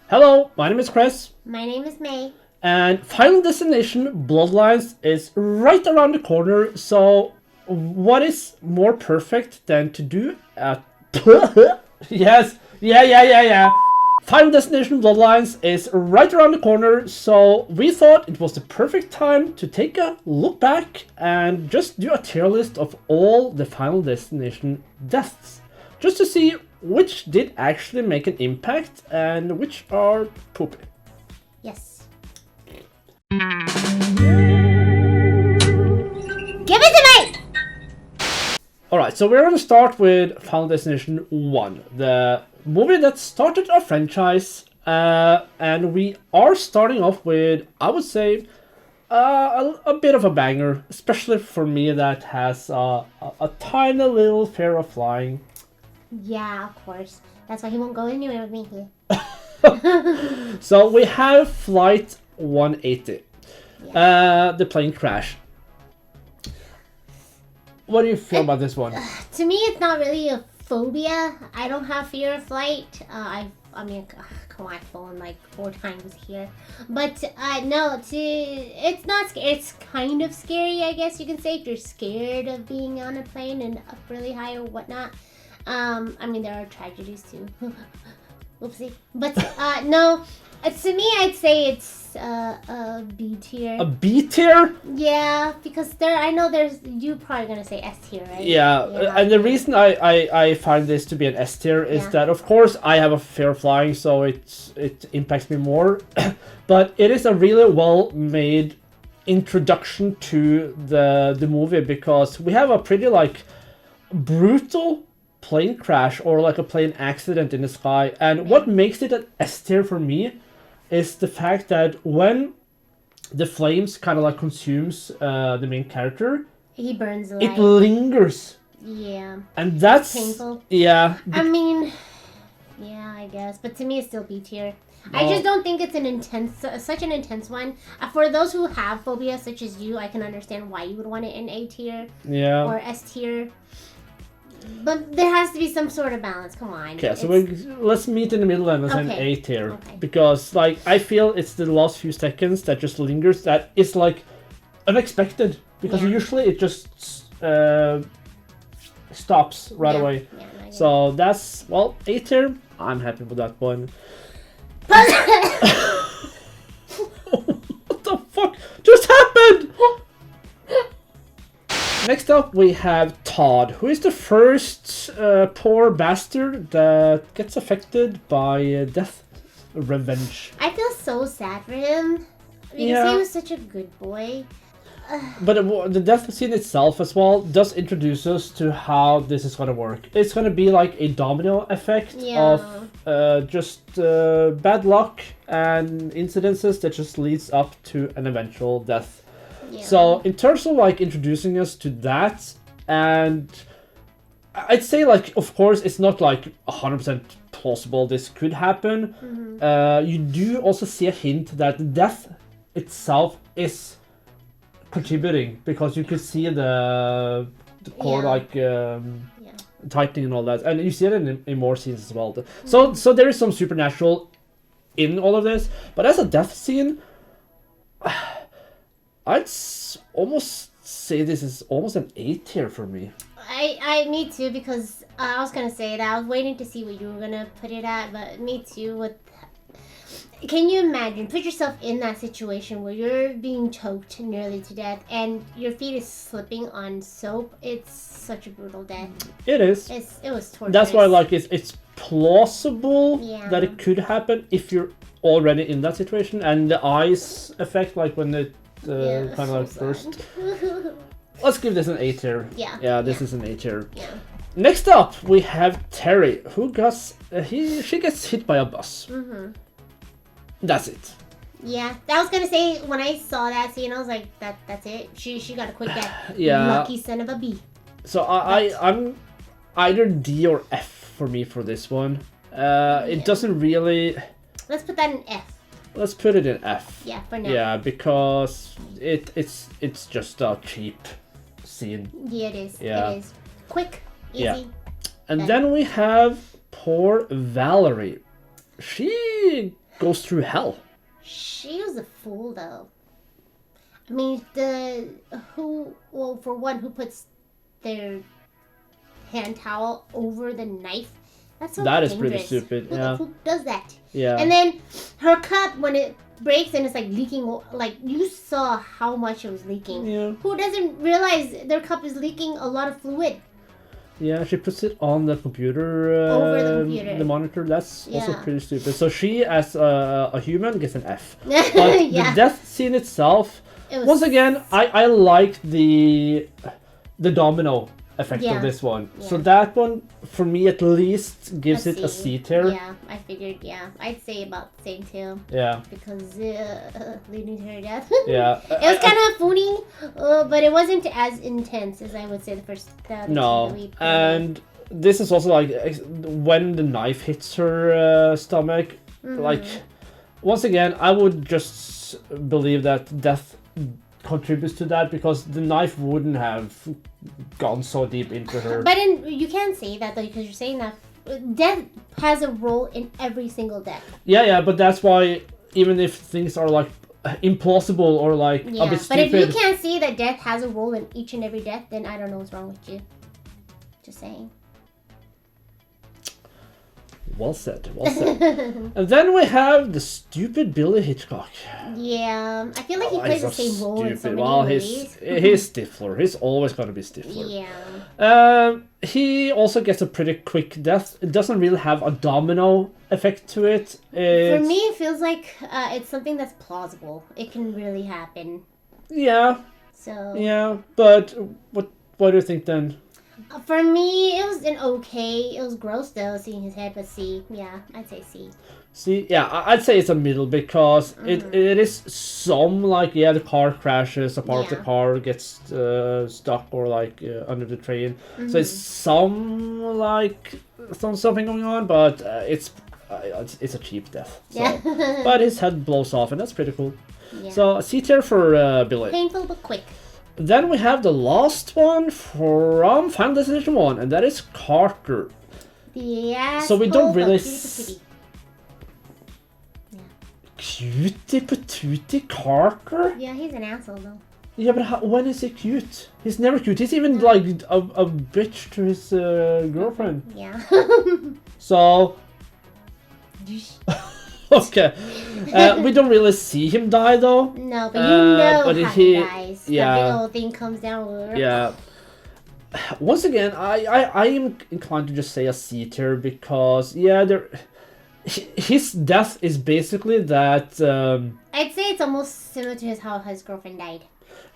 Hello, my name is Chris, My name is May. and Final Destination Bloodlines is right around the corner, so what is more perfect than to do a... Yes, yeah. Final Destination Bloodlines is right around the corner, so we thought it was the perfect time to take a look back and just do a tier list of all the Final Destination deaths. Just to see which did actually make an impact and which are poopy. Yes. Give it to me! Alright, so we're going to start with Final Destination 1, the movie that started our franchise, and we are starting off with, I would say, a bit of a banger, especially for me that has a tiny little fear of flying. Yeah, of course. That's why he won't go anywhere with me here. So we have Flight 180, the plane crash. What do you feel about this one? To me, it's not really a phobia. I don't have fear of flight. I mean, come on, I've fallen like 4 times here. But no, it's not scary. It's kind of scary, I guess you can say, if you're scared of being on a plane and up really high or whatnot. I mean, there are tragedies too. Whoopsie. But no, to me, I'd say it's a B tier. A B tier? Yeah, because I know you're probably gonna say S tier, right? Yeah, and the reason I find this to be an S tier is that, of course, I have a fear of flying, so it impacts me more. But it is a really well made introduction to the movie, because we have a pretty like brutal plane crash or like a plane accident in the sky, and what makes it an S tier for me is the fact that when the flames kind of like consumes the main character, he burns alive. it lingers. Yeah. And that's painful. Yeah. I mean, yeah, I guess, but to me it's still B tier. I just don't think it's such an intense one. For those who have phobias such as you, I can understand why you would want it in A tier or S tier. But there has to be some sort of balance. Come on. Okay, so let's meet in the middle and an A tier. Okay. Because like I feel it's the last few seconds that just lingers, that is like unexpected. Because usually it just stops right away. Yeah, so that's, well, A tier. I'm happy with that one. What the fuck just happened? Next up, we have Todd, who is the first poor bastard that gets affected by death revenge. I feel so sad for him because he was such a good boy. But the death scene itself as well does introduce us to how this is going to work. It's going to be like a domino effect of just bad luck and incidences that just leads up to an eventual death. Yeah. So in terms of like introducing us to that, and I'd say like, of course, it's not like 100% plausible this could happen. Mm-hmm. You do also see a hint that death itself is contributing, because you could see the core tightening and all that, and you see it in more scenes as well. So there is some supernatural in all of this, but as a death scene, I'd almost say this is almost an A tier for me. Me too, because I was gonna say that I was waiting to see what you were gonna put it at, but me too. Can you imagine? Put yourself in that situation where you're being choked nearly to death and your feet is slipping on soap. It's such a brutal death. It is. It was torturous. That's why, like, it's plausible that it could happen if you're already in that situation, and the ice effect, like when it kind of like burst. Let's give this an A tier. Yeah, this is an A tier. Yeah. Next up, we have Terry, who she gets hit by a bus. Mm-hmm. That's it. Yeah, I was gonna say, when I saw that scene, I was like, that's it. She got a quick death. Yeah. Lucky son of a B. So I'm either D or F for me for this one. It doesn't really. Let's put that in F. Let's put it in F. Yeah, for now. Yeah, because it's just a cheap scene. Yeah, it is. Yeah. It is. Quick, easy. Yeah. And then we have poor Valerie. She goes through hell. She was a fool, though. I mean, for one, who puts their hand towel over the knife? That's so That dangerous. is pretty stupid. Yeah. Who does that? Yeah. And then her cup, when it breaks and it's like leaking, like you saw how much it was leaking. Yeah. Who doesn't realize their cup is leaking a lot of fluid? Yeah, she puts it on the computer. Over the computer. The monitor. That's also Yeah. pretty stupid. So she, as a human, gets an F. But Yeah. the death scene itself, It was- once again, I like the domino effect Yeah. of this one. So Yeah. that one, for me at least, gives it a C tier. Yeah, I figured. Yeah, I'd say about the same too. Yeah. Because leading to her death. Yeah. It was kind of funny, but it wasn't as intense as I would say the first. No, and this is also like when the knife hits her stomach. Like, once again, I would just believe that death contributes to that because the knife wouldn't have gone so deep into her. But you can't say that though because you're saying that death has a role in every single death. Yeah, but that's why even if things are like implausible or like a Yeah, bit but stupid. if you can't see that death has a role in each and every death, then I don't know what's wrong with you. Just saying. Well said, well said. And then we have the stupid Billy Hitchcock. Yeah, I feel like he Oh, plays the he's so same role in so stupid. many Well, ways. he's Stifler. He's always going to be Stifler. Yeah. He also gets a pretty quick death. It doesn't really have a domino effect to it. For me, it feels like it's something that's plausible. It can really happen. Yeah, So yeah. But what do you think then? for me, it was an okay. It was gross though, seeing his head, but C. Yeah, I'd say C. See, yeah, I'd say it's a middle because it is some like the car crashes, a part of the Yeah. car gets stuck or like under the train. So it's some like something going on, but it's a cheap death. So. Yeah. But his head blows off, and that's pretty cool. Yeah. So C tier for Billy. Painful but quick. Then we have the last one from Final Destination 1, and that is Carter. Yeah. So we don't really Yeah. Cutie patootie Carter? Yeah, he's an asshole though. Yeah, but when is he cute? He's never cute. He's even like a bitch to his girlfriend. Yeah. So, okay. We don't really see him die though. No, but you know but how he- he dies. yeah. That big old thing comes down. Yeah. Once again, I am inclined to just say a C tier because his death is basically that. I'd say it's almost similar to how his girlfriend died.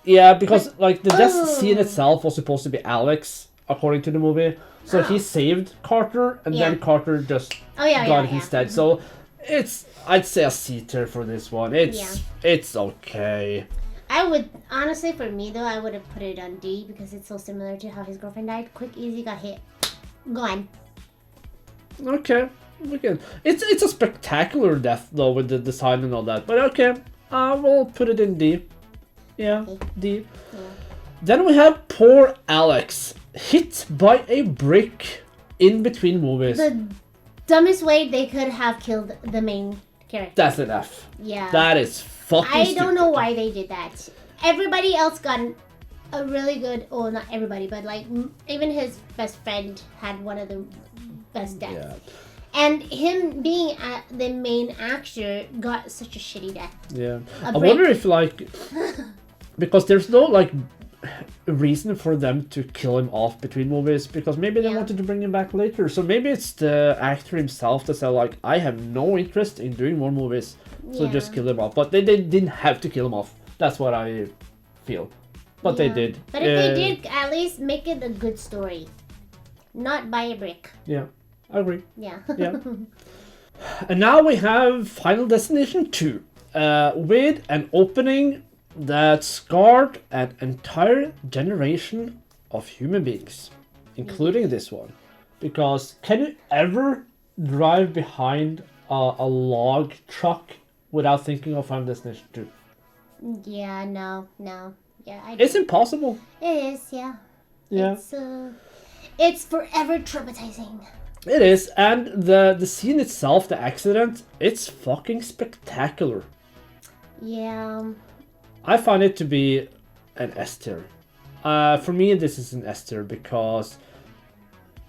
Yeah, because like the death Oh. scene itself was supposed to be Alex, according to the movie. So he saved Carter, and Yeah. then Carter just Oh yeah, got yeah, it yeah. instead. So I'd say a C tier for this one. It's okay. I would honestly, for me though, I would have put it on D because it's so similar to how his girlfriend died. Quick, easy, got hit, gone. Okay, it's a spectacular death though with the design and all that. But okay, we'll put it in D. Yeah, Okay. D. Yeah. Then we have poor Alex hit by a brick in between movies. The dumbest way they could have killed the main character. That's an F. Yeah. That is fucking I stupid. don't know why they did that. Everybody else got a really good. Oh, not everybody, but like even his best friend had one of the best deaths. Yeah. And him being the main actor got such a shitty death. Yeah. A I brick. wonder if like because there's no like reason for them to kill him off between movies because maybe they Yeah. wanted to bring him back later. So maybe it's the actor himself that said like I have no interest in doing more movies. So Yeah. just kill him off. But they didn't have to kill him off. That's what I feel. But they Yeah. did. But if they did, at least make it a good story. Not buy a brick. Yeah. I agree. Yeah. Yeah. And now we have Final Destination 2 with an opening that scarred an entire generation of human beings, including this one. Because can you ever drive behind a log truck without thinking of Final Destination 2? Yeah, no. Yeah, I It's impossible. It is, yeah. Yeah. It's forever traumatizing. It is, and the scene itself, the accident, it's fucking spectacular. Yeah. I find it to be an S tier. For me, this is an S tier because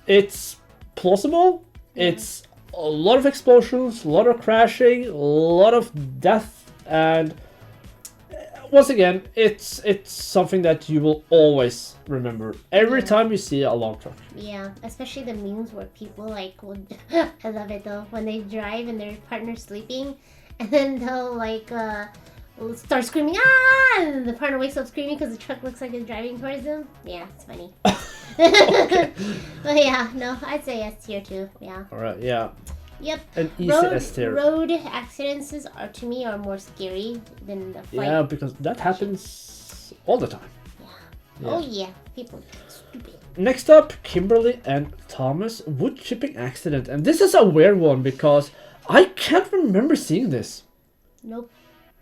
it's plausible. Yeah. It's a lot of explosions, a lot of crashing, a lot of death, and once again, it's something that you will always remember every Yeah. time you see a log truck. Yeah, especially the memes where people like would I love it though when they drive and their partner's sleeping, and then they'll like start screaming ah, and the partner wakes up screaming because the truck looks like it's driving towards them. Yeah, it's funny. But yeah, no, I'd say S tier too. Yeah. All right, yeah, Yep. an easy S tier. Road accidents are to me are more scary than the flight. Yeah, because that happens all the time. Yeah. Oh yeah, people are stupid. Next up, Kimberly and Thomas wood chipping accident, and this is a weird one because I can't remember seeing this. Nope.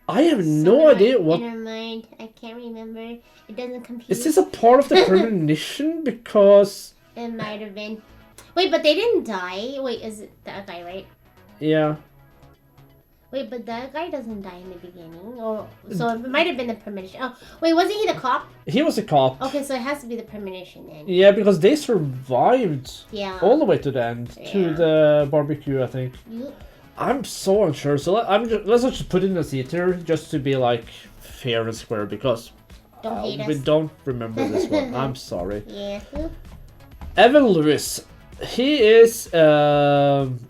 I have no idea what. Never mind. I can't remember. It doesn't compute. Is this a part of the premonition? Because It might have been. Wait, but they didn't die. Wait, is it that guy, right? yeah, Wait, but that guy doesn't die in the beginning. Or so it might have been the premonition. Oh, wait, wasn't he the cop? he was a cop. Okay, so it has to be the premonition then. Yeah, because they survived Yeah. all the way to the end, to Yeah. the barbecue, I think. You, I'm so unsure, so let's just put it in a C tier, just to be like fair and square, because don't hate we us. don't remember this one. I'm sorry. Yeah. Evan Lewis. He is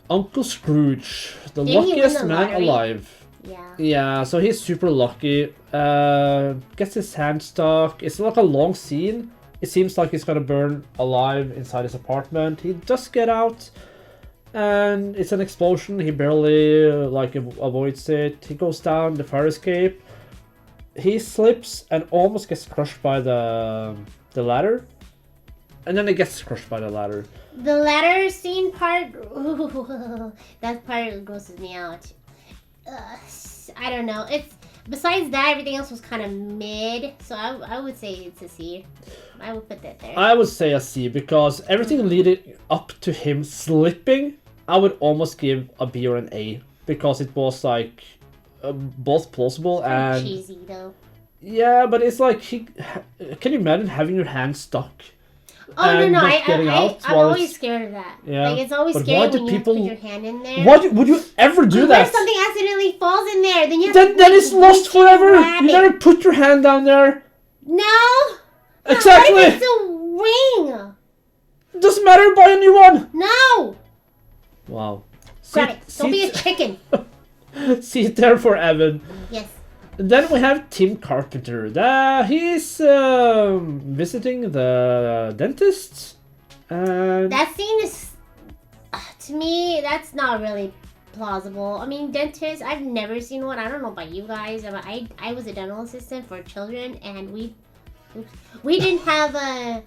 Uncle Scrooge, the Didn't he win luckiest the man lottery? alive. Yeah. Yeah, so he's super lucky. Gets his hand stuck. It's like a long scene. It seems like he's gonna burn alive inside his apartment. He does get out, and it's an explosion. He barely avoids it. He goes down the fire escape. He slips and almost gets crushed by the ladder, and then he gets crushed by the ladder. The ladder scene part, ooh, that part grosses me out. I don't know. It's besides that, everything else was kind of mid. So I would say it's a C. I would put that there. I would say a C because everything leading up to him slipping, I would almost give a B or an A because it was like both plausible and cheesy though. yeah, but it's like can you imagine having your hand stuck? Oh and no, not getting out I'm while always it's- scared of that. Yeah. Like it's always But scary why when do you have to people- put your hand in there. What would you ever do What that? if something accidentally falls in there? Then you have Then to it's lost forever. grab You it. never put your hand down there. No. Exactly. What if it's a ring? Doesn't matter. Buy a new one. No. Wow. Grab it. Don't be a chicken. Sit there for Evan. Yes. Then we have Tim Carpenter. He's visiting the dentist. And That scene is, to me, that's not really plausible. I mean, dentists, I've never seen one. I don't know about you guys, but I was a dental assistant for children, and we didn't have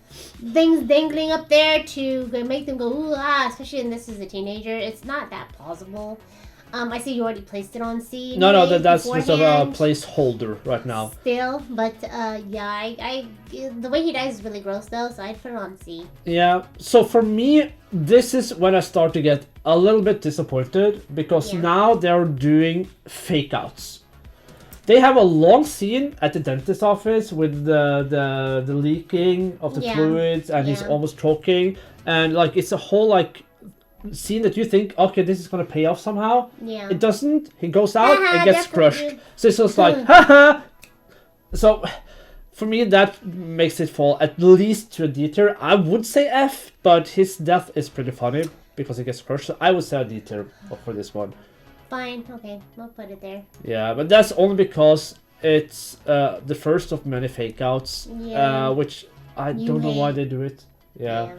things dangling up there to make them go ooh ah. Especially when this is a teenager, it's not that plausible. I see you already placed it on C. no, anyways that's just a beforehand. placeholder right now. Still, but yeah, I the way he dies is really gross though, so I'd put it on C. Yeah, so for me, this is when I start to get a little bit disappointed because Yeah. now they're doing fake outs. They have a long scene at the dentist office with the leaking of the Yeah. fluids and he's Yeah. almost choking, and like it's a whole like scene that you think, okay, this is gonna pay off somehow. Yeah. It doesn't. He goes out Haha, and gets definitely. crushed. So it's just like, haha. So for me, that makes it fall at least to a D tier. I would say F, but his death is pretty funny because he gets crushed. So I would say a D tier for this one. Fine, okay, we'll put it there. Yeah, but that's only because it's the first of many fake outs, Yeah. which I You don't know why hate. they do it. Yeah.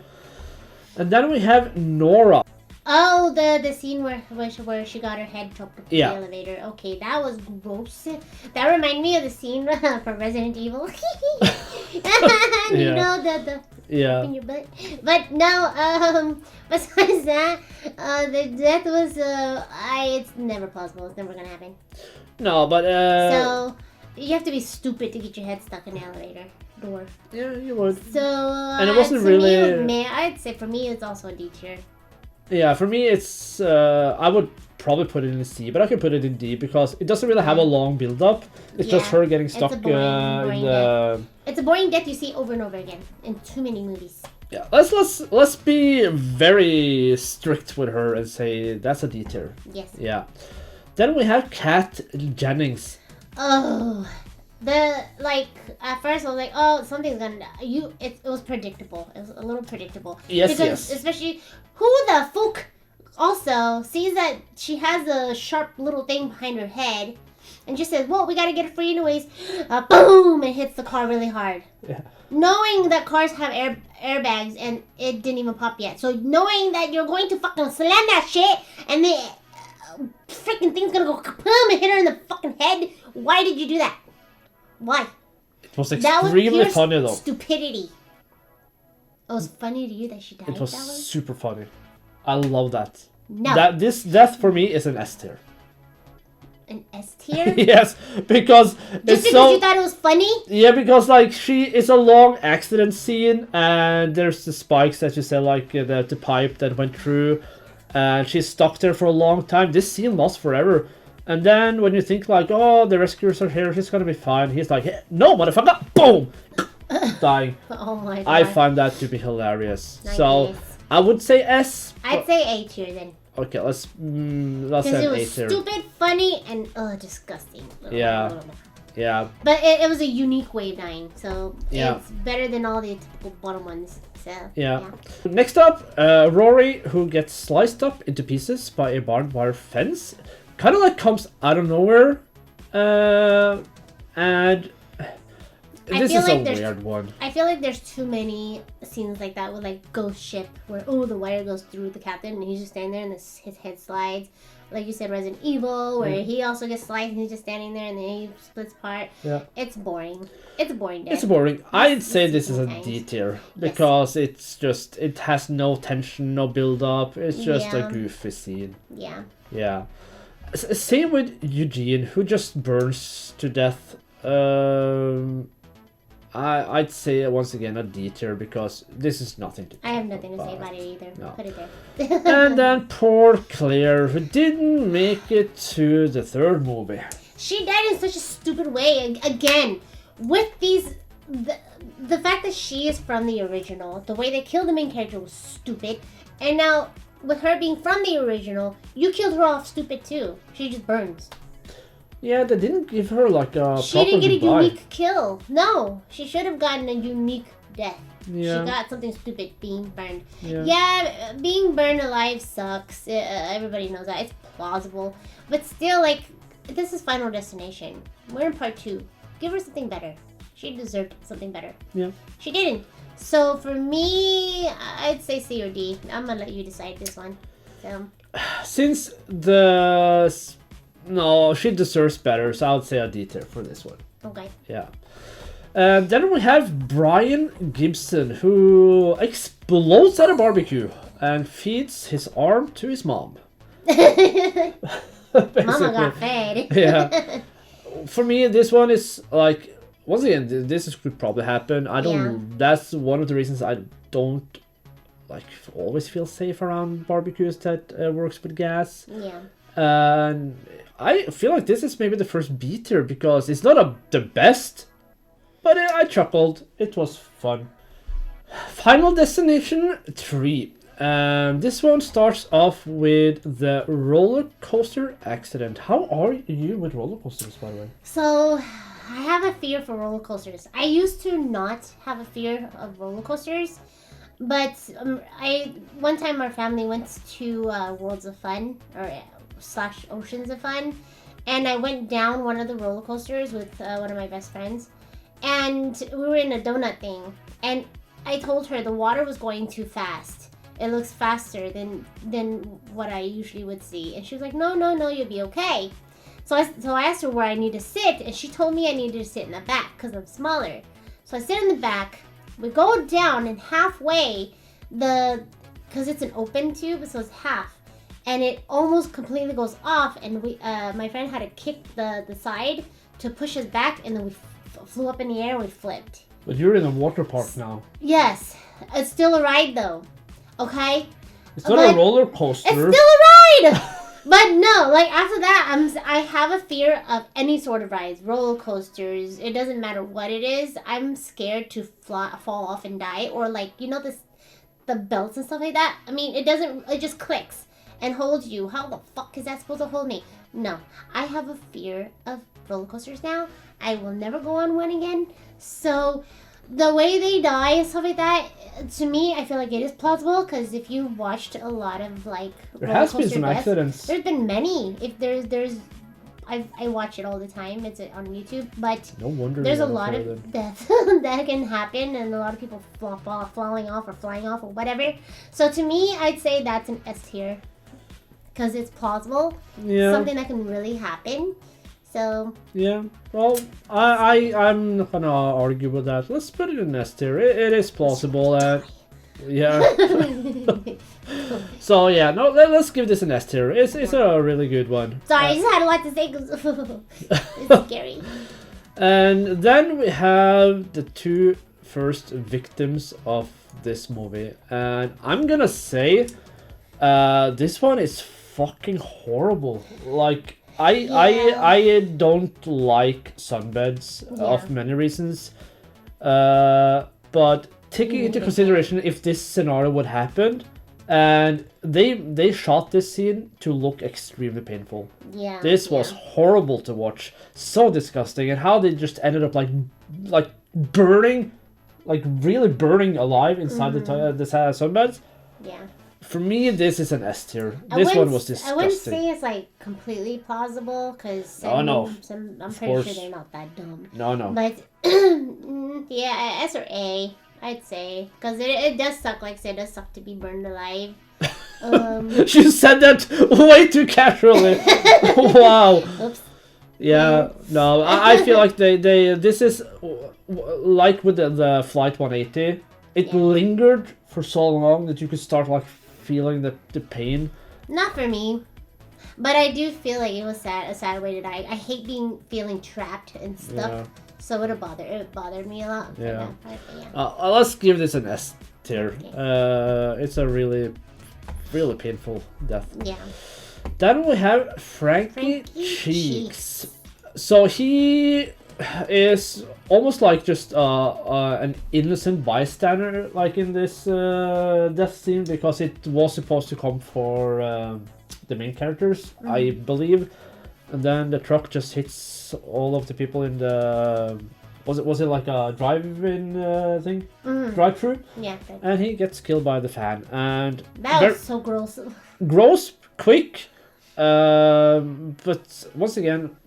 And then we have Nora. Oh, the scene where she got her head chopped with Yeah. the elevator. Okay, that was gross. That reminded me of the scene from Resident Evil. You Yeah. know the Yeah. in your butt. But no, besides that, the death was it's never plausible. It's never gonna happen. No, but So you have to be stupid to get your head stuck in the elevator door. yeah, you would. So And it wasn't to me, really- I'd say for me it's also a D tier. Yeah, for me, it's I would probably put it in C, but I can put it in D because it doesn't really have a long build-up. It's just her getting stuck It's a boring in the. It's a boring death you see over and over again in too many movies. Yeah, let's be very strict with her and say that's a D tier. Yes. Yeah. Then we have Kat Jennings. Oh, at first I was like, oh, something's gonna die. It was predictable. It was a little predictable. Yes, because yes. Especially who the fuck also sees that she has a sharp little thing behind her head, and just says, well, we gotta get it free anyways. Boom! And hits the car really hard. Yeah. Knowing that cars have airbags and it didn't even pop yet. So knowing that you're going to fucking slam that shit and the freaking thing's gonna go kaboom and hit her in the fucking head. Why did you do that? Why? It was extremely funny though. Stupidity. It was funny to you that she died. It was super funny. I love that. No. This death for me is an S tier. An S tier? Yes, because just because you thought it was funny? Yeah, because like it's a long accident scene, and there's the spikes that you said, like the pipe that went through, and she's stuck there for a long time. This scene lasts forever, and then when you think like, oh, the rescuers are here, she's gonna be fine. He's like, hey, no, motherfucker, boom, dying. Oh my god! I find that to be hilarious. Nice. So I would say S. I'd say A tier then. Okay, let's say Because it was stupid, funny, and disgusting. Yeah. Yeah. But it was a unique way of dying, so Yeah. it's better than all the typical bottom ones. So Yeah. Next up, Rory, who gets sliced up into pieces by a barbed wire fence, kind of like comes out of nowhere, and this is a weird one. I feel like there's too many scenes like that with like Ghost Ship, where the wire goes through the captain and he's just standing there and his head slides. Like you said, Resident Evil, where he also gets sliced and he's just standing there and then he splits apart. Yeah. It's boring. It's a boring death. It's boring. I'd say this is a D tier because it's just, it has no tension, no build up. It's just a goofy scene. Yeah. Yeah. Same with Eugene, who just burns to death. I'd say once again a D tier because this is nothing to. I have nothing to say about it either. No. Put it there. And then poor Claire, who didn't make it to the third movie. She died in such a stupid way. Again, with the fact that she is from the original, the way they killed the main character was stupid. And now, with her being from the original, you killed her off stupid too. She just burns. Yeah, they didn't give her like a She proper didn't get goodbye. a unique kill. No, she should have gotten a unique death. Yeah. She got something stupid, being burned. Yeah. Being burned alive sucks. Everybody knows that. It's plausible. But still, like, this is Final Destination. We're in part 2. Give her something better. She deserved something better. Yeah. She didn't. So for me, I'd say C or D. I'm gonna let you decide this one. So. Since no, she deserves better, so I would say a D tier for this one. Okay. Yeah. Then we have Brian Gibson, who explodes at a barbecue and feeds his arm to his mom. Mama got fed. Yeah. For me, this one is like, once again, this could probably happen. I don't. Yeah. That's one of the reasons I don't like always feel safe around barbecues that works with gas. Yeah. And I feel like this is maybe the first B tier because it's not the best, but I chuckled. It was fun. Final Destination 3. This one starts off with the roller coaster accident. How are you with roller coasters, by the way? So, I have a fear for roller coasters. I used to not have a fear of roller coasters, but one time our family went to Worlds of Fun / Oceans of Fun, and I went down one of the roller coasters with one of my best friends, and we were in a donut thing, and I told her the water was going too fast. It looks faster than what I usually would see, and she was like, no, you'll be okay. So I asked her where I need to sit, and she told me I needed to sit in the back because I'm smaller. So I sit in the back. We go down, and halfway, because it's an open tube, so it's half, and it almost completely goes off, and my friend had to kick the side to push us back, and then we flew up in the air and we flipped. But you're in a water park now. Yes. It's still a ride, though. Okay? It's not a But roller it's coaster. still a ride. But no, like after that, I have a fear of any sort of rides, roller coasters. It doesn't matter what it is. I'm scared to fall off and die, or like the belts and stuff like that. I mean, it doesn't. It just clicks and holds you. How the fuck is that supposed to hold me? No, I have a fear of roller coasters now. I will never go on one again. So the way they die and stuff like that, to me, I feel like it is plausible because if you watched a lot of like There roller has been coaster some deaths, accidents. there's been many. If there's I watch it all the time. It's on YouTube, but No wonder there's you a got lot afraid of death that can happen, and a lot of people falling off or flying off or whatever. So to me, I'd say that's an S tier because it's plausible, Yeah. something that can really happen. So Yeah, well, I'm not gonna argue with that. Let's put it in S tier. It is plausible, and yeah. So yeah, no, let's give this an S tier. It's a really good one. sorry, I just had a lot to say because it's scary. And then we have the two first victims of this movie, and I'm gonna say, this one is fucking horrible. Like. I don't like sunbeds of many reasons, but taking into consideration if this scenario would happen, and they shot this scene to look extremely painful. Yeah. This was horrible to watch, so disgusting, and how they just ended up like burning, like really burning alive inside the sunbeds. Yeah. For me, this is an S tier. This one was disgusting. I wouldn't say it's like completely plausible because no. I'm pretty sure they're not that dumb. No. But yeah, S or A, I'd say, because it does suck. Like I said, it does suck to be burned alive. You said that way too casually. Wow. Oops. Yeah. No, I feel like they this is like with the Flight 180. It lingered for so long that you could start like feeling the pain. Not for me, but I do feel like it was a sad way to die. I hate feeling trapped and stuck, so it bothered me a lot. Yeah. Yeah. Let's give this an S tier. Okay. It's a really painful death. Yeah. Then we have Frankie Cheeks. So he is almost like just an innocent bystander, like in this death scene, because it was supposed to come for the main characters, I believe, and then the truck just hits all of the people in the was it like a drive-in thing, drive-through, and he gets killed by the fan, and that was so gross. Gross, quick, but once again,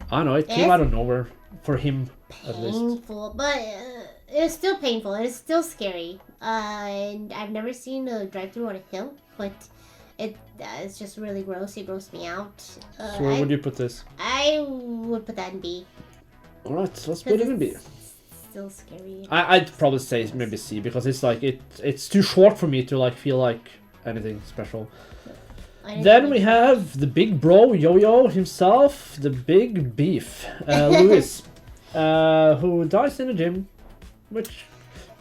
I don't know, it came out of nowhere for him, at least. Painful, but it's still painful. It's still scary. And I've never seen a drive-through on a hill, but it's just really gross. It grossed me out. So where would you put this? I would put that in B. Alright, let's put it in B. Still scary. I'd probably say maybe C, because it's like it's too short for me to like feel like anything special. Then we have the big bro Yo-Yo himself, the big beef, Louis, who dies in the gym, which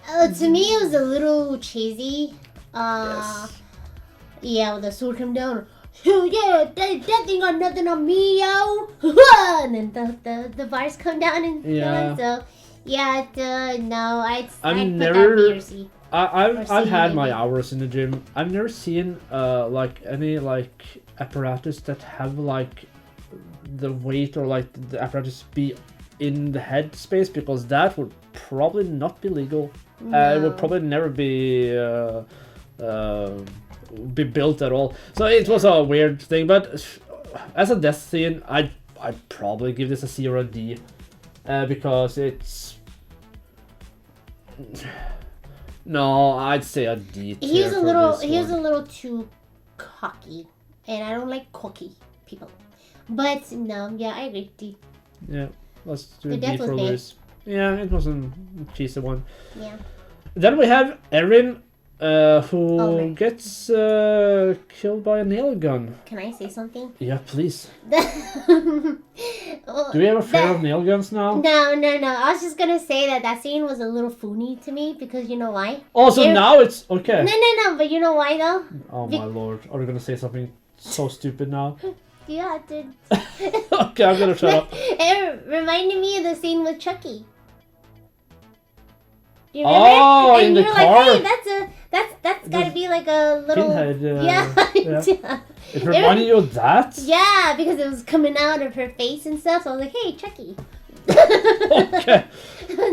to me it was a little cheesy. Yes. Yeah, with the sword come down. Oh yeah, that thing got nothing on me, yo. And then the bars come down and so yeah, no, I'd put that B or C. I've had my hours in the gym. I've never seen like any like apparatus that have like the weight or like the apparatus be in the head space, because that would probably not be legal. No. It would probably never be built at all. So it was a weird thing. But as a death scene, I'd probably give this a C or a D, because it's. No, I'd say a D. He was a little too cocky, and I don't like cocky people. But no, yeah, I agree. D. Yeah, let's do The a D death for was Lewis. Yeah, it wasn't a cheesy one. Yeah. Then we have Erin who right. gets killed by a nail gun. Can I say something? Yeah, please. Oh, Do we have a fear that- of nail guns now? No. I was just gonna say that scene was a little funny to me because you know why? Also, There- now it's okay. No. But you know why though? Oh my lord, are we gonna say something so stupid now? Yeah, dude. Okay, I'm gonna shut up. It reminded me of the scene with Chucky. Do you Oh, remember? in the you're car. like, hey, that's gotta be like a little Pinhead, yeah. yeah. It reminded you of that? Yeah, because it was coming out of her face and stuff. So I was like, hey, Chucky. Okay.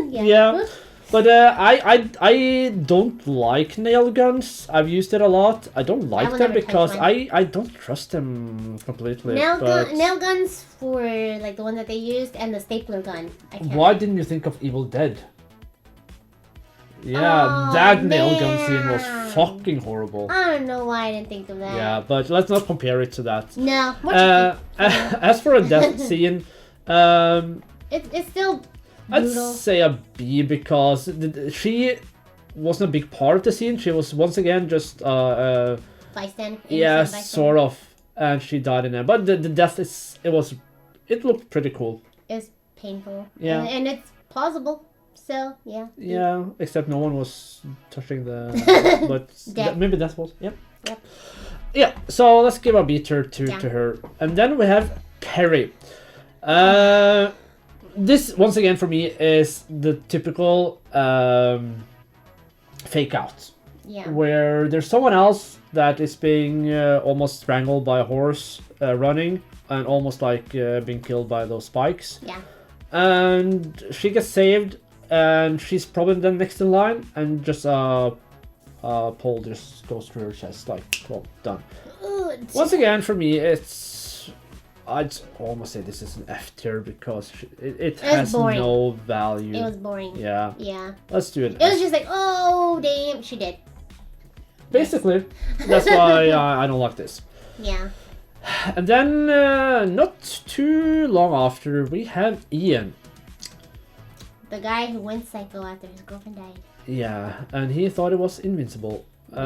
Yeah. But I don't like nail guns. I've used it a lot. I don't like will them never touch because one. I don't trust them completely. Nail but guns for like the one that they used and the stapler gun. I can't. why didn't you think of Evil Dead? Yeah, Oh, that nail gun scene man. was fucking horrible. I don't know why I didn't think of that. Yeah, but let's not compare it to that. No, more Chucky. As for a death scene, It's still I'd brutal. say a B because she wasn't a big part of the scene. She was once again just Bystander. yeah, innocent bystander. sort of, and she died in there. But the death it looked pretty cool. It's painful. Yeah. And it's plausible. So yeah. Yeah, except no one was touching the. But Death. maybe that was yep. Yep. Yeah. So let's give a beater to Yeah. her, and then we have Perry. This once again for me is the typical fake out. Yeah. Where there's someone else that is being almost strangled by a horse running and almost like being killed by those spikes. Yeah. And she gets saved and she's probably then next in line and just pole just goes through her chest like, well, done. Once again for me I'd almost say this is an F tier because it has boring. no value. It was boring. Yeah. Yeah. Let's do it. It was just like, oh damn, she did. Basically, that's why I don't like this. Yeah. And then, not too long after, we have Ian. The guy who went psycho after his girlfriend died. Yeah, and he thought it was invincible. Yeah.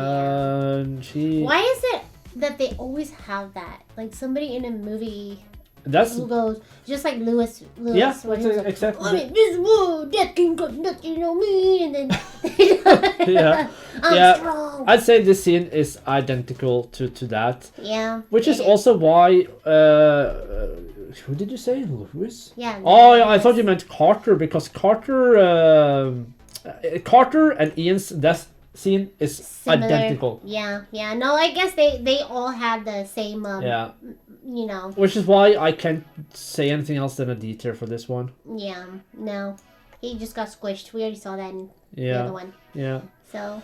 And she... Why is it that they always have that? Like somebody in a movie That's... who goes, just like Lewis Yeah, where he was like, exactly. I'm invisible, death can cut nothing on me, and then Yeah. I'm Yeah. strong. I'd say this scene is identical to that. Yeah. Which is it also why... who did you say? Lewis? Yeah. Oh, yeah, I thought you meant Carter, because Carter and Ian's death scene is Similar. identical. Yeah. No, I guess they all have the same Yeah. you know. Which is why I can't say anything else than a D tier for this one. Yeah. No. He just got squished. We already saw that in the Yeah. other one. Yeah. So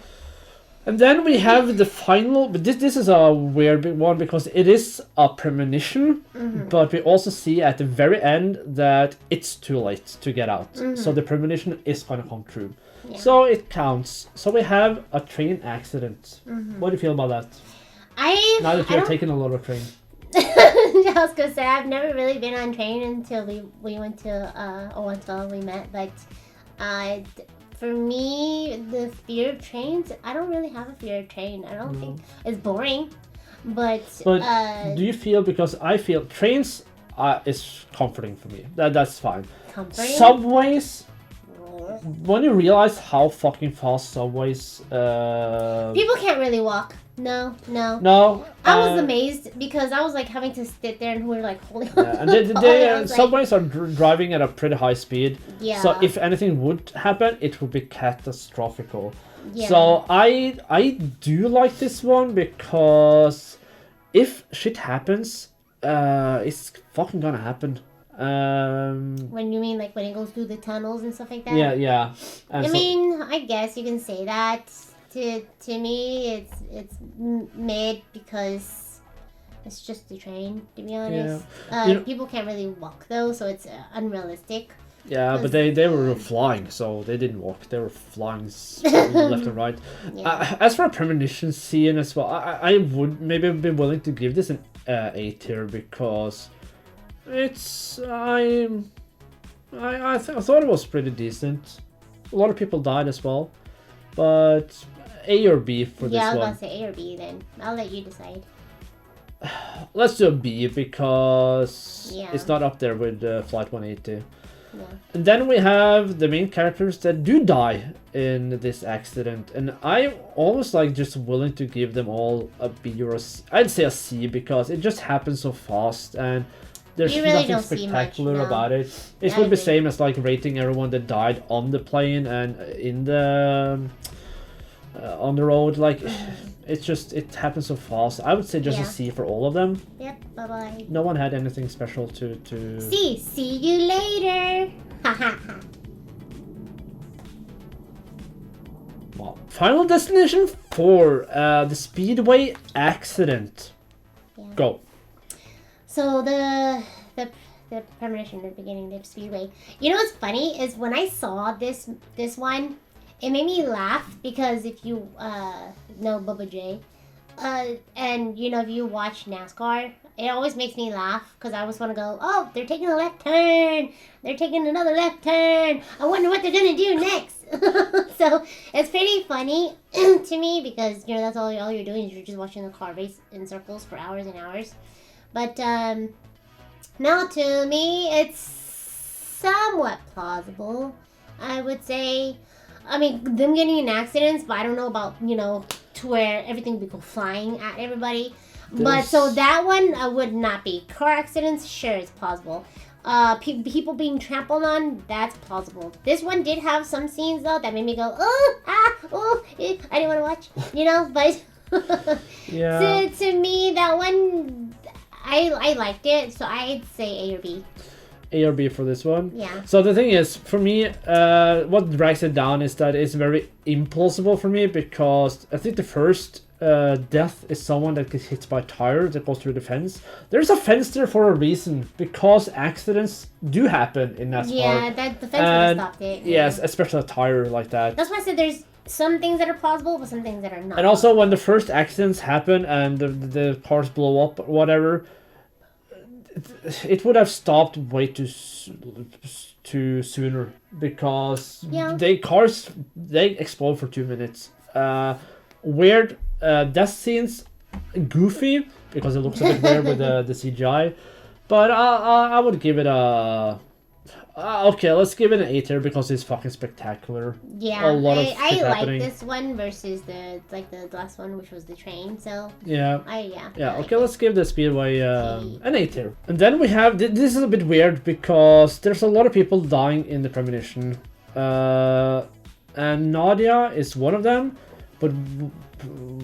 And then we have the final, but this is a weird one because it is a premonition, but we also see at the very end that it's too late to get out. So the premonition is going to come true. Yeah. So it counts. So we have a train accident. What do you feel about that? Now that you're taking a lot of train. I was gonna say I've never really been on train until we went to until we met, but for me the fear of trains, I don't really have a fear of train. I don't think it's boring, but do you feel, because I feel trains is comforting for me. That's fine. comforting. Subways, when you realize how fucking fast subways People can't really walk. No. no, I was amazed because I was like having to sit there and we were like holding on. and to the pole, and I was like, subways are driving at a pretty high speed. Yeah. So if anything would happen, it would be catastrophical. Yeah. So I do like this one because if shit happens, it's fucking gonna happen. When you mean like when it goes through the tunnels and stuff like that? Yeah. And I so- mean, I guess you can say that. To me, it's made because it's just a train. To be honest, You know- people can't really walk though, so it's unrealistic. Yeah, but they were flying, so they didn't walk. They were flying left and right. Yeah. As for a premonition scene as well, I would maybe be willing to give this an A tier because it's I thought it was pretty decent. A lot of people died as well, but A or B for Yeah, I this was one. gonna say A or B then. I'll let you decide. Let's do a B because Yeah. it's not up there with Flight 180. Yeah. And then we have the main characters that do die in this accident, and I'm almost like just willing to give them all a B or a C. I'd say a C because it just happens so fast and there's You really nothing don't see much, spectacular no. about it. It I would be agree. same as like rating everyone that died on the plane and in the on the road. Like it happens so fast. I would say just a Yeah. C for all of them. Yep. Bye bye. No one had anything special to. C. See you later. Well, Final Destination 4, the Speedway accident. Yeah. Go. So the premonition at the beginning of Speedway. You know what's funny is when I saw this one, it made me laugh because if you know Bubba J, and you know if you watch NASCAR, it always makes me laugh because I always want to go, oh, they're taking a left turn, they're taking another left turn. I wonder what they're gonna do next. So it's pretty funny to me because you know that's all you're doing is you're just watching the car race in circles for hours and hours. But now to me, it's somewhat plausible. I would say. I mean, them getting in accidents, but I don't know about, you know, to where everything would go flying at everybody. But so that one would not be. Car accidents, sure, it's plausible. People being trampled on, that's plausible. This one did have some scenes, though, that made me go, I didn't want to watch, you know, but Yeah. to me, that one, I liked it, so I'd say A or B. A or B for this one. Yeah. So the thing is, for me, what drags it down is that it's very implausible for me because I think the first death is someone that gets hit by a tire that goes through the fence. There's a fence there for a reason because accidents do happen in that Yeah, sport. that the fence would have stopped it. Yes, especially a tire like that. That's why I said there's some things that are plausible, but some things that are not. And also, when the first accidents happen and the cars blow up or whatever, it would have stopped way too sooner because Yeah. they explode for 2 minutes. Weird death scenes, goofy because it looks a bit weird with the CGI, but I would give it a. Okay, let's give it an A tier because it's fucking spectacular. Yeah, A lot of I shit like happening. this one versus the last one, which was the train. So Yeah. I Yeah, like okay, it. let's give the Speedway an A tier. And then we have, this is a bit weird because there's a lot of people dying in the premonition. And Nadia is one of them, but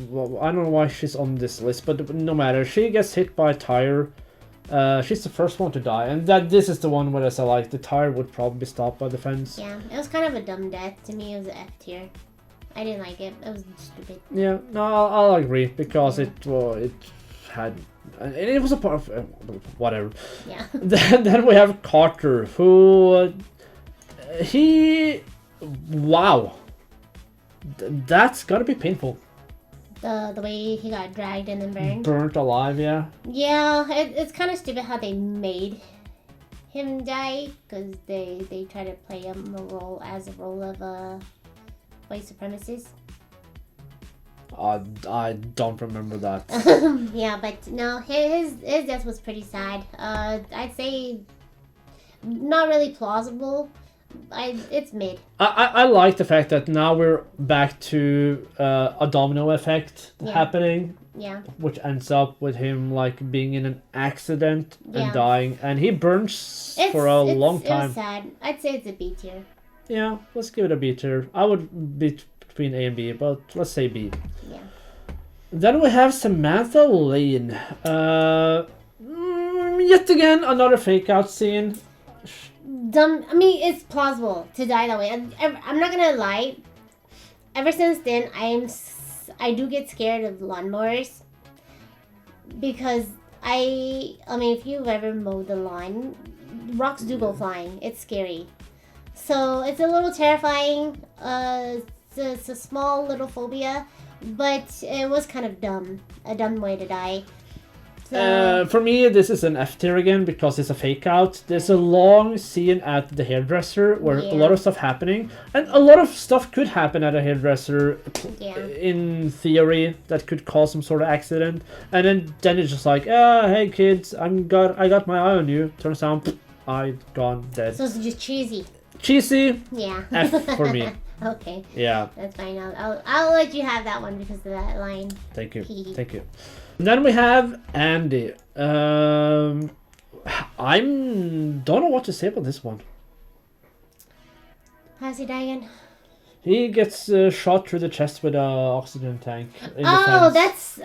well, I don't know why she's on this list, but no matter. She gets hit by a tire. She's the first one to die, and this is the one where I said like the tire would probably be stopped by the fence. Yeah, it was kind of a dumb death to me. It was an F tier. I didn't like it. It was stupid. Yeah, no, I'll agree because it had, and it was a part of whatever. Yeah. Then we have Carter, who wow, that's gotta be painful. The way he got dragged and then burned. Burnt alive, yeah. Yeah, it's kind of stupid how they made him die because they try to play him a role of white supremacist. I don't remember that. Yeah, but no, his death was pretty sad. I'd say not really plausible. It's mid. I like the fact that now we're back to a domino effect Yeah. happening, Yeah. which ends up with him like being in an accident Yeah. and dying, and he burns for a long It time. was sad. I'd say it's a B tier. Yeah, let's give it a B tier. I would be between A and B, but let's say B. Yeah. Then we have Samantha Lane. Yet again, another fake out scene. Dumb. I mean, it's plausible to die that way. I'm not gonna lie. Ever since then, I do get scared of lawnmowers because I mean, if you've ever mowed the lawn, rocks do go flying. It's scary. So it's a little terrifying. It's a small little phobia, but it was kind of dumb. A dumb way to die. For me, this is an F tier again because it's a fake out. There's a long scene at the hairdresser where a lot of stuff happening, and a lot of stuff could happen at a hairdresser. In theory, that could cause some sort of accident, and then it's just like, hey kids, I got my eye on you. Turns out, I gone dead. So it's just cheesy. Cheesy. Yeah. F for me. Okay. Yeah. That's fine. I'll let you have that one because of that line. Thank you. Thank you. And then we have Andy. Don't know what to say about this one. How's he dying? He gets shot through the chest with an oxygen tank. Oh, that's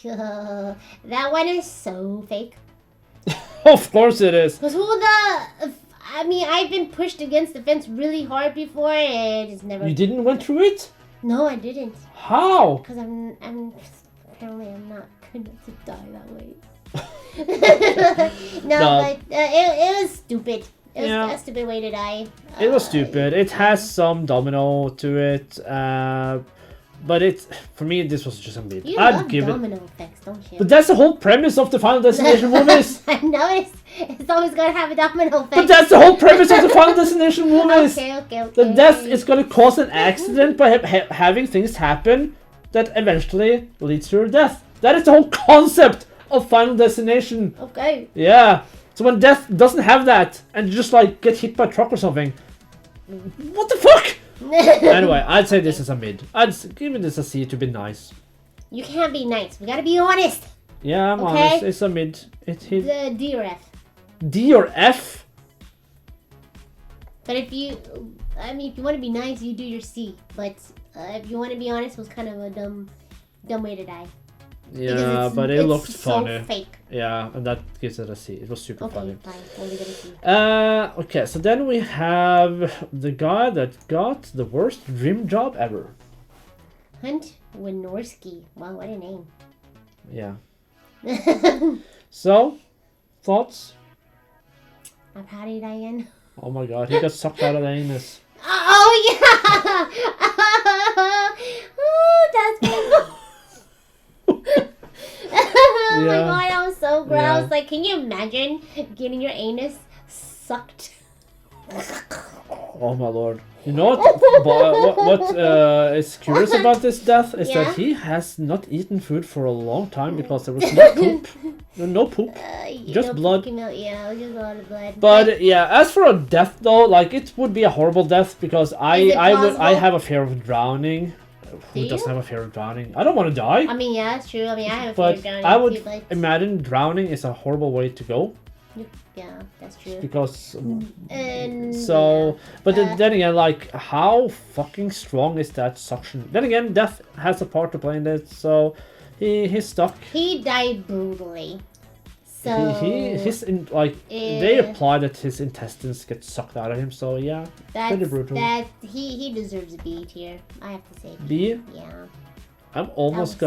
that one is so fake. Of course it is. Cause I mean, I've been pushed against the fence really hard before, and it's never. You didn't went through it? No, I didn't. How? Because apparently I'm not good to die that way. no, but it was stupid. It was a stupid way to die. It was stupid. It has some domino to it, but for me, this was just a mid. You love domino effects, don't you? But that's the whole premise of the Final Destination movies. I know it's always gonna have a domino effect. But that's the whole premise of the Final Destination movies. Okay. The death is gonna cause an accident by having things happen that eventually leads to your death. That is the whole concept of Final Destination. Okay. Yeah. So when death doesn't have that and just like get hit by a truck or something, what the fuck? Anyway, I'd say this is a mid. I'd give this a C to be nice. You can't be nice. We gotta be honest. Yeah, I'm honest. It's a mid. It hit. The D or F. D or F? But if you want to be nice, you do your C. But if you want to be honest, it was kind of a dumb way to die. Yeah, but it looked funny. So fake. Yeah, and that gives it a C. It was super funny. Fine. We'll leave it a C. Okay, so then we have the guy that got the worst dream job ever. Hunt Wynorski. Wow, what a name. Yeah. So, thoughts? I'm Patty Diane. Oh my god, he got sucked out of the anus. Oh yeah! Oh, that's painful. Oh my god, that was so gross. Yeah. Like, can you imagine getting your anus sucked? Oh my lord. You know what is curious about this death is that he has not eaten food for a long time because there was no poop. No poop. Just blood. Yeah, just a lot of blood. But yeah, as for a death though, like it would be a horrible death because I have a fear of drowning. Who doesn't have a fear of drowning? I don't want to die. I mean, yeah, that's true. I mean, I have a fear of drowning. I would imagine drowning is a horrible way to go. Yeah, that's true. Because then again, like how fucking strong is that suction? Then again, death has a part to play in it, so he's stuck. He died brutally. So they imply that his intestines get sucked out of him. So yeah, pretty brutal. He deserves a B tier. I have to say B. Yeah. I will almost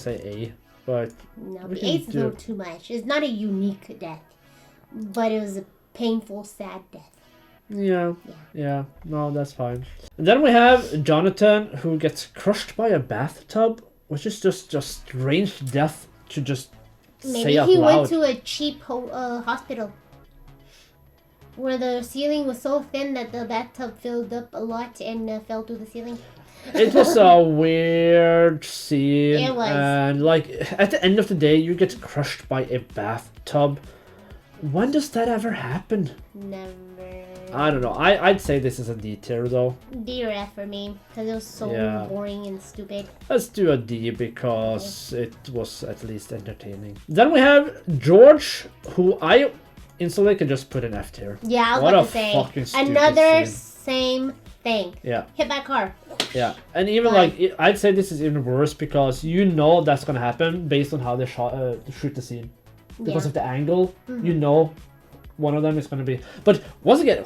say A. But no, but A's is a little too much. It's not a unique death, but it was a painful, sad death. Yeah. No, that's fine. And then we have Jonathan, who gets crushed by a bathtub, which is just strange death to just say out loud. Maybe he went to a cheap hospital where the ceiling was so thin that the bathtub filled up a lot and fell through the ceiling. It was a weird scene. It was. And like at the end of the day, you get crushed by a bathtub. When does that ever happen? Never. I don't know. I'd say this is a D tier though. D or F for me because it was so boring and stupid. Let's do a D because it was at least entertaining. Then we have George, who I instantly can just put an F tier. Yeah, I was what about a to say fucking stupid another scene. same thing. Yeah. Hit by car. Yeah, and even like I'd say this is even worse because you know that's gonna happen based on how they shoot the scene. Because of the angle, you know one of them is gonna be. But once again,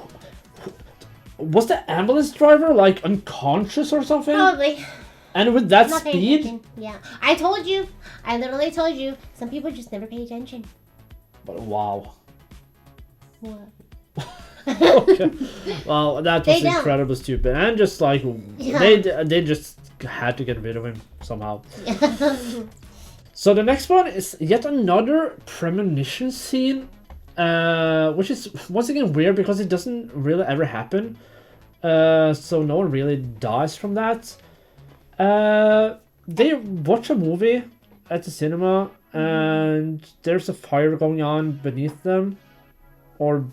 was the ambulance driver like unconscious or something? Probably. And with that speed? Yeah, I told you. I literally told you. Some people just never pay attention. But wow. What? Okay. Well, that was incredibly stupid, and just like they just had to get rid of him somehow. So the next one is yet another premonition scene, which is once again weird because it doesn't really ever happen. So no one really dies from that. They watch a movie at the cinema and there's a fire going on beneath them or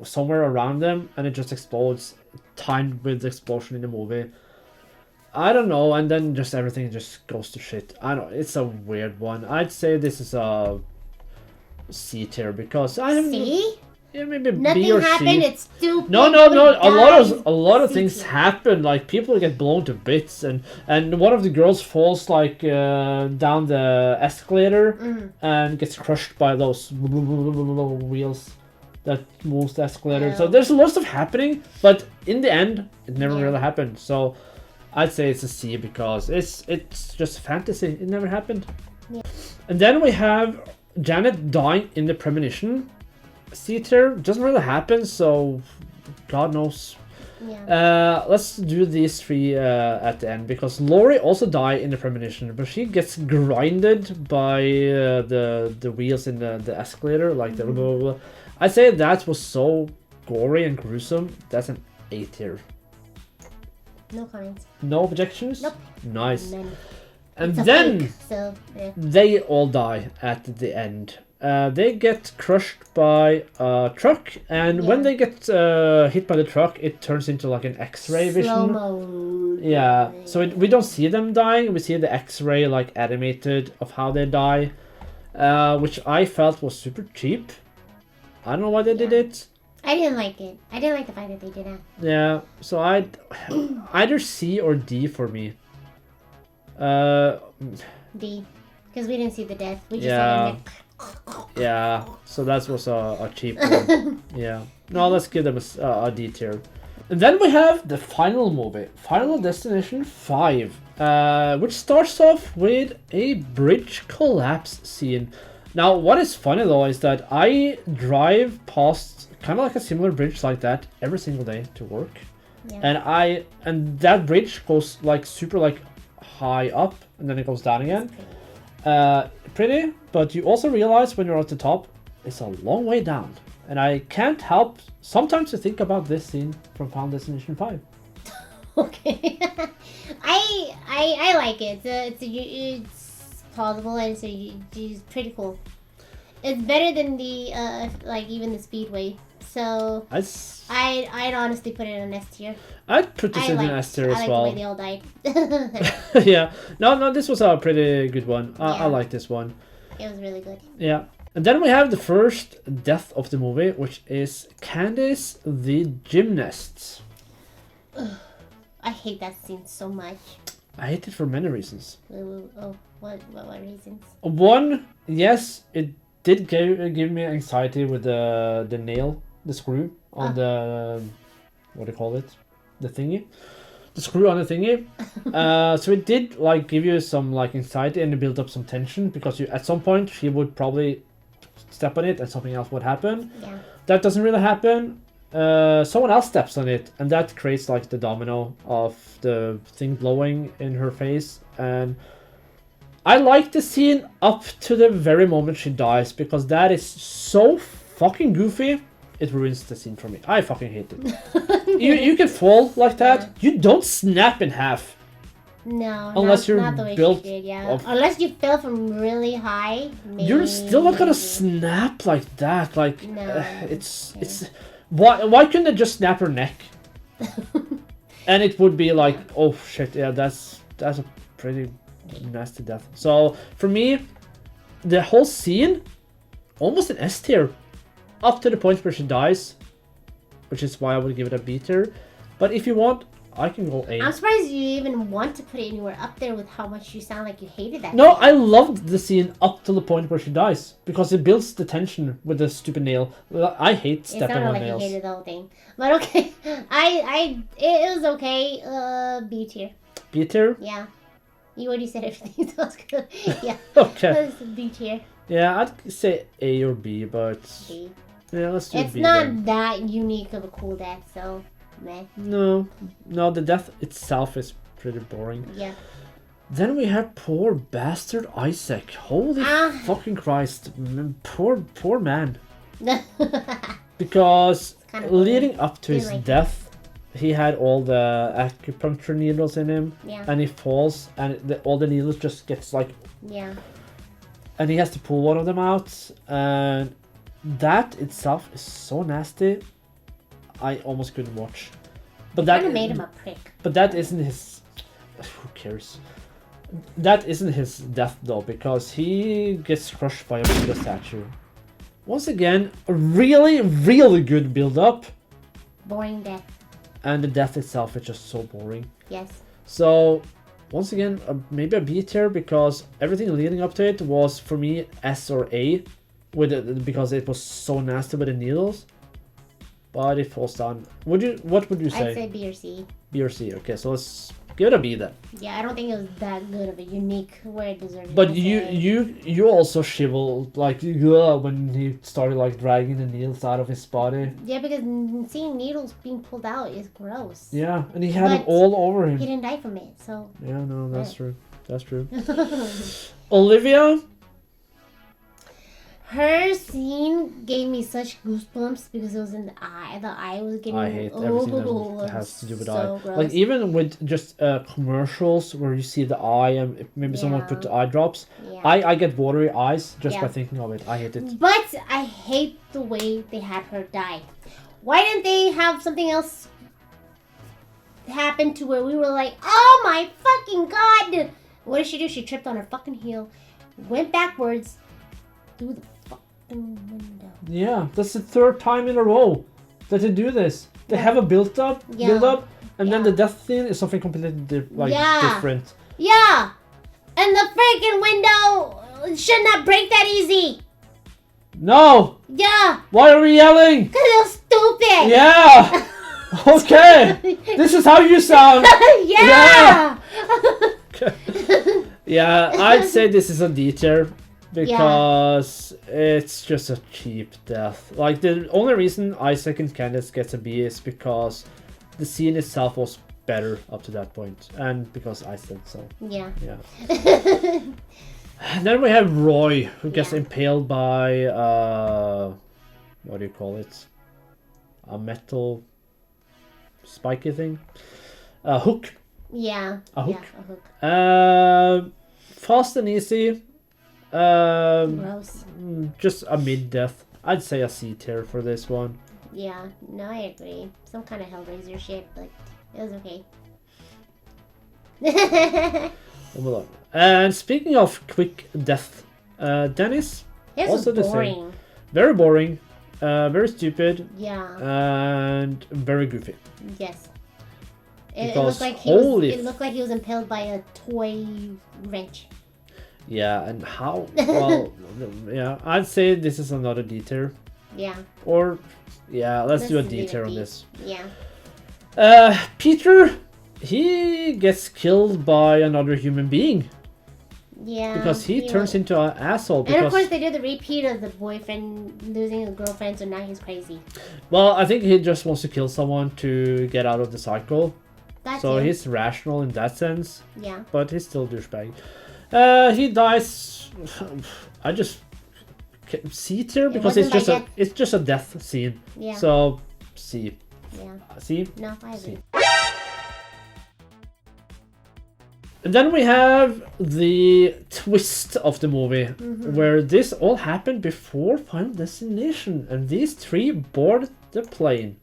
somewhere around them, and it just explodes, timed with the explosion in the movie. I don't know, and then just everything just goes to shit. I don't know, it's a weird one. I'd say this is a C tier because I haven't. See? Yeah, maybe Nothing B or happened. C. It's stupid. No. Nobody A lot of C things tier. happen. Like people get blown to bits, and one of the girls falls like down the escalator and gets crushed by those wheels that moves the escalator. Yeah. So there's lots of happening, but in the end, it never Yeah. really happened. So I'd say it's a C because it's just fantasy. It never happened. Yeah. And then we have Janet dying in the premonition. C tier doesn't really happen, so God knows. Yeah. Let's do these three at the end because Laurie also died in the premonition, but she gets grinded by the wheels in the escalator, like the blah, blah, blah. I say that was so gory and gruesome. That's an A tier. No comments. No objections. Nope. Nice. None. And It's a then fake, so yeah. they all die at the end. They get crushed by a truck, and when Yeah. they get hit by the truck, it turns into like an X-ray vision. Slow-mo. Yeah, so we don't see them dying. We see the X-ray like animated of how they die, which I felt was super cheap. I don't know why they did Yeah. it. I didn't like it. I didn't like the fact that they did that. Yeah, so I'd either C or D for me. D. Because we didn't see the death. We just Yeah. saw them. Yeah, so that was a cheap one. Yeah. No, let's give them a D tier. And then we have the final movie, Final Destination 5, which starts off with a bridge collapse scene. Now, what is funny though is that I drive past kind of like a similar bridge like that every single day to work. Yeah. And that bridge goes like super like high up and then it goes down again. Pretty, but you also realize when you're at the top, it's a long way down. And I can't help sometimes to think about this scene from Final Destination 5. Okay. I like it. It's plausible and it's pretty cool. It's better than the like even the Speedway. So I'd honestly put it in an S tier. I'd put this in an S tier as I like well. the way they all died. Yeah. No, this was a pretty good one. Yeah. I like this one. It was really good. Yeah. And then we have the first death of the movie, which is Candice the gymnast. I hate that scene so much. I hate it for many reasons. Oh, what reasons? One, yes, it did give me anxiety with the nail, the screw on the, what do you call it? The thingy. The screw on the thingy. So it did like give you some like anxiety and build up some tension because you at some point she would probably step on it and something else would happen. Yeah. That doesn't really happen. Someone else steps on it and that creates like the domino of the thing blowing in her face. And I like the scene up to the very moment she dies because that is so fucking goofy. It ruins the scene for me. I fucking hate it. you can fall like that. Yeah. You don't snap in half. No, Unless you're not the way built she did, yeah. of- Unless you fell from really high. You're still not gonna maybe. snap like that. Like No. it's why couldn't they just snap her neck? And it would be like, oh shit, yeah, that's a pretty nasty death. So for me, the whole scene, almost an S tier, up to the point where she dies, which is why I would give it a B tier. But if you want, I can go A. I'm surprised you even want to put it anywhere up there with how much you sound like you hated that. No, scene. I loved the scene up to the point where she dies because it builds the tension with the stupid nail. I hate It stepping sounded on like nails. you hated the whole thing. But okay. It was okay. B tier. B tier? Yeah. You already said everything, so it's good. Yeah. Okay. It was B tier. Yeah, I'd say A or B, but B. yeah, let's do It's B not then. that unique of a cool death, so meh. No, the death itself is pretty boring. Yeah. Then we have poor bastard Isaac. Holy fucking Christ. Poor man. Because kind of leading up to Didn't his like it. death, he had all the acupuncture needles in him. Yeah. And he falls, and all the needles just gets like... Yeah. And he has to pull one of them out. And that itself is so nasty. I almost couldn't watch. But that Kind of made him a prick. But that isn't his... Who cares? That isn't his death though, because he gets crushed by a Buddha statue. Once again, a really, really good build-up. Boring death. And the death itself is just so boring. Yes. So, once again, maybe a B tier, because everything leading up to it was, for me, S or A. Because it was so nasty with the needles. But it falls down. What would you say? I'd say B or C. B or C. Okay, so let's give it a B then. Yeah, I don't think it was that good of a unique where it deserved. But you also shivered like when he started like dragging the needles out of his body. Yeah, because seeing needles being pulled out is gross. Yeah, and he had it But all over He him. didn't die from it, so. Yeah, no, that's true. That's true. Her Olivia. scene gave me such goosebumps because it was in the eye. The eye was getting. I hate everything that has to do with so eye. gross. Like even with just commercials where you see the eye and maybe someone put the eye drops. Yeah. I get watery eyes just Yeah. by thinking of it. I hate it. But I hate the way they had her die. Why didn't they have something else happen to where we were like, oh my fucking god! What did she do? She tripped on her fucking heel, went backwards through the fucking window. Yeah, that's the third time in a row that they do this. They have a build up, and then the death scene is something completely different. Yeah! And the freaking window should not break that easy! No! Yeah! Why are we yelling? Because it was stupid! Yeah! Okay! This is how you sound! Yeah! Yeah, I'd say this is a D tier. Because it's just a cheap death. Like, the only reason Isaac and Candace gets a B is because the scene itself was better up to that point. And because I said so. Yeah. Yeah. And then we have Roy, who gets impaled by, what do you call it? A metal spiky thing? A hook. Yeah. A hook. Yeah, a hook. Fast and easy. Gross. Just a mid-death. I'd say a C tier for this one. Yeah, no, I agree. Some kind of Hellraiser shit, but it was okay. Hold on. And speaking of quick death, Dennis, It also was the boring. same. Very boring, very stupid, Yeah. and very goofy. Yes. It Because looked like it looked like he was impaled by a toy wrench. Yeah, and how? Well, yeah, I'd say this is another D tier. Yeah. Or, yeah, let's do a do D tier on D. this. Yeah. Peter, he gets killed by another human being. Yeah. Because he turns into an asshole. And of Because, course they did the repeat of the boyfriend losing his girlfriend, so now he's crazy. well, I think he just wants to kill someone to get out of the cycle. That's So it. he's rational in that sense. Yeah. But he's still a douchebag. He dies. I just C tier because it's wasn't by just a death scene. Yeah. So C. Yeah. C. No, I agree. C. And then we have the twist of the movie, where this all happened before Final Destination, and these three board the plane.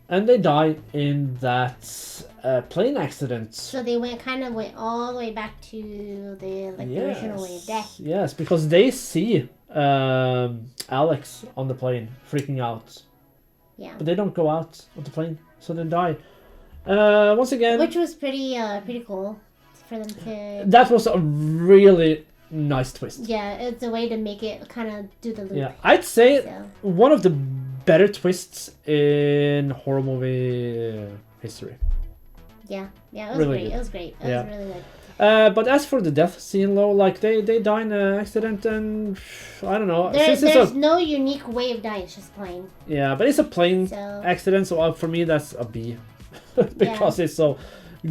And they die in that plane accident. So they went all the way back to the the original way of death. Yes, because they see Alex on the plane freaking out. Yeah. But they don't go out of the plane, so they die. Once again, Which was pretty cool for them to. that was a really nice twist. Yeah, it's a way to make it kind of do the loop. Yeah, I'd say So. one of the better twists in horror movie history. Yeah, it was Really great. good. It was great. It Yeah. was really good. But as for the death scene, though, like they die in an accident, and I don't know. Since it's There's no unique way of dying. It's just plain. yeah, but it's a plane So. accident, so for me that's a B, because it's so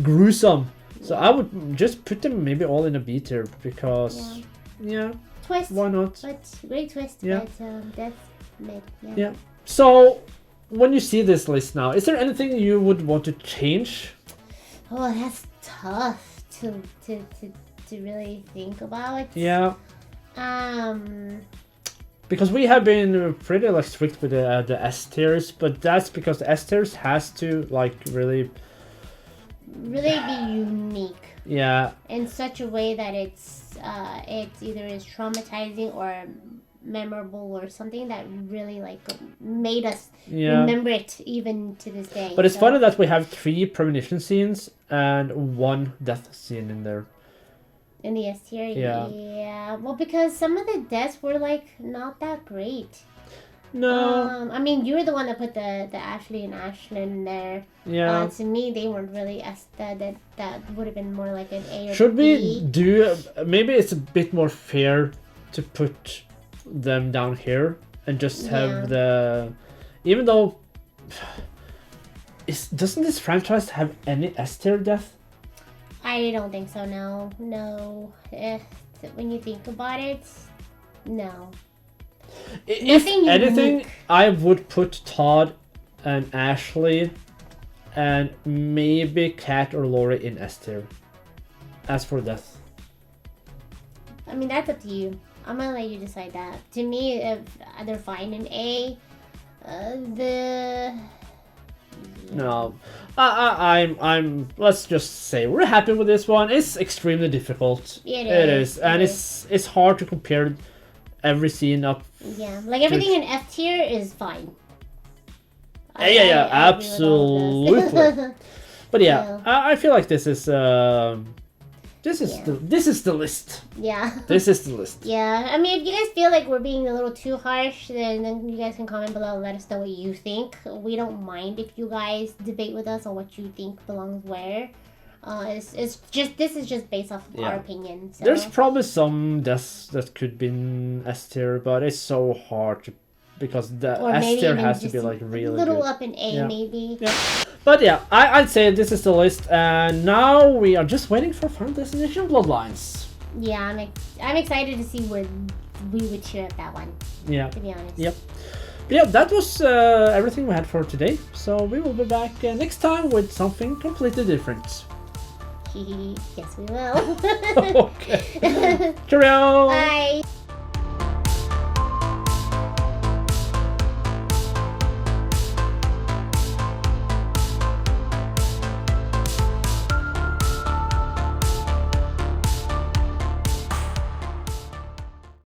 gruesome. So I would just put them maybe all in a B tier because, yeah, Twist. why not? But great twist. Yeah. But that's mid. Yeah. Yeah. So when you see this list now, is there anything you would want to change? Oh, that's tough to really think about. Yeah. Um. Because we have been pretty like strict with the S tiers, but that's because the S tiers has to like really be unique. Yeah. In such a way that it's either is traumatizing or memorable or something that really like made us remember it even to this day. But it's funny that we have 3 premonition scenes and 1 death scene in there. In the S tier, yeah. Well, because some of the deaths were like not that great. No. I mean, you were the one that put the Ashley and Ashlyn in there. Yeah. To me, they weren't really that would have been more like an A or Should B. we do? Maybe it's a bit more fair to put them down here and just have the. Even though, doesn't this franchise have any S tier death? I don't think so. No. When you think about it, no. If Nothing anything, unique. I would put Todd and Ashley and maybe Kat or Lori in S tier. As for death. I mean, that's up to you. I'm gonna let you decide that. To me, if they're fine in A, No, I'm. Let's just say we're happy with this one. It's extremely difficult. It is, and it's hard to compare every scene up. Yeah, like everything in F tier is fine. Yeah, absolutely. But yeah, I feel like this is this is the list. Yeah. This is the list. Yeah, I mean, if you guys feel like we're being a little too harsh, then you guys can comment below and let us know what you think. We don't mind if you guys debate with us on what you think belongs where. It's just this is just based off of our opinion. So. There's probably some deaths that could be in S tier, but it's so hard to, because the S tier has to be like really little good. Up in A maybe. Yeah. But yeah, I'd say this is the list, and now we are just waiting for Final Destination Bloodlines. Yeah, I'm excited to see where we would cheer at that one. Yeah. To be honest. Yep. But yeah, that was everything we had for today. So we will be back next time with something completely different. Yes, we will. Okay. Cheerio! Bye.